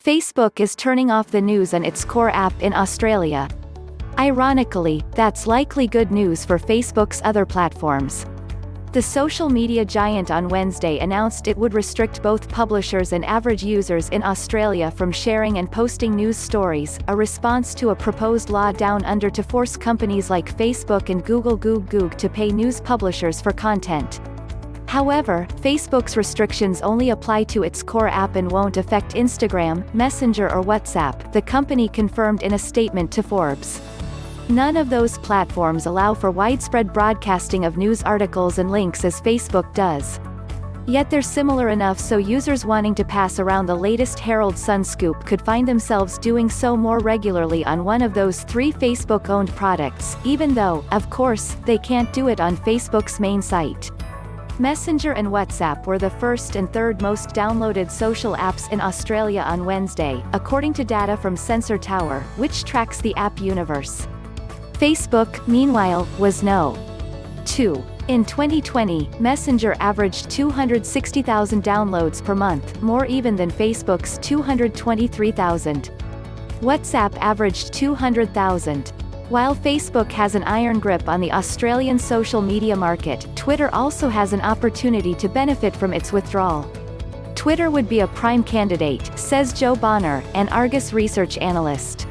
Facebook is turning off the news on its core app in Australia. Ironically, that's likely good news for Facebook's other platforms. The social media giant on Wednesday announced it would restrict both publishers and average users in Australia from sharing and posting news stories, a response to a proposed law down under to force companies like Facebook and Google to pay news publishers for content. However, Facebook's restrictions only apply to its core app and won't affect Instagram, Messenger or WhatsApp, the company confirmed in a statement to Forbes. None of those platforms allow for widespread broadcasting of news articles and links as Facebook does. Yet they're similar enough so users wanting to pass around the latest Herald Sun scoop could find themselves doing so more regularly on one of those three Facebook-owned products, even though, of course, they can't do it on Facebook's main site. Messenger and WhatsApp were the first and third most downloaded social apps in Australia on Wednesday, according to data from Sensor Tower, which tracks the app universe. Facebook, meanwhile, was no. 2. In 2020, Messenger averaged 260,000 downloads per month, more even than Facebook's 223,000. WhatsApp averaged 200,000. While Facebook has an iron grip on the Australian social media market, Twitter also has an opportunity to benefit from its withdrawal. Twitter would be a prime candidate, says Joe Bonner, an Argus research analyst.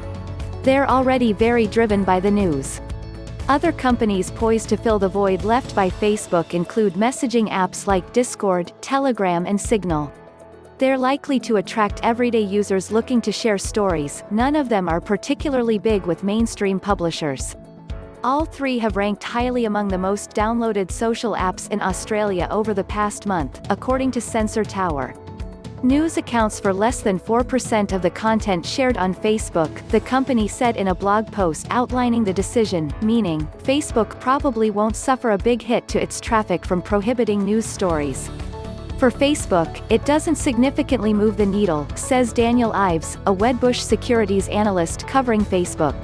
They're already very driven by the news. Other companies poised to fill the void left by Facebook include messaging apps like Discord, Telegram and Signal. They're likely to attract everyday users looking to share stories. None of them are particularly big with mainstream publishers. All three have ranked highly among the most downloaded social apps in Australia over the past month, according to Sensor Tower. News accounts for less than 4% of the content shared on Facebook, the company said in a blog post outlining the decision, meaning, Facebook probably won't suffer a big hit to its traffic from prohibiting news stories. For Facebook, it doesn't significantly move the needle, says Daniel Ives, a Wedbush securities analyst covering Facebook.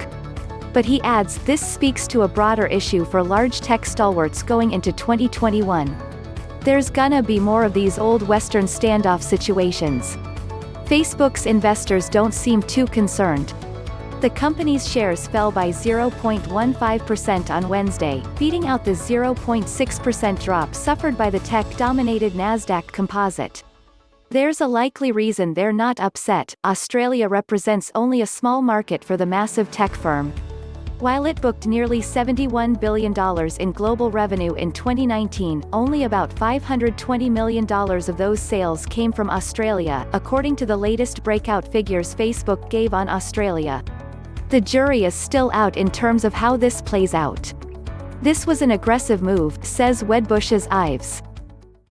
But he adds, this speaks to a broader issue for large tech stalwarts going into 2021. There's gonna be more of these old Western standoff situations. Facebook's investors don't seem too concerned. The company's shares fell by 0.15% on Wednesday, beating out the 0.6% drop suffered by the tech-dominated Nasdaq Composite. There's a likely reason they're not upset. Australia represents only a small market for the massive tech firm. While it booked nearly $71 billion in global revenue in 2019, only about $520 million of those sales came from Australia, according to the latest breakout figures Facebook gave on Australia. The jury is still out in terms of how this plays out. This was an aggressive move, says Wedbush's Ives.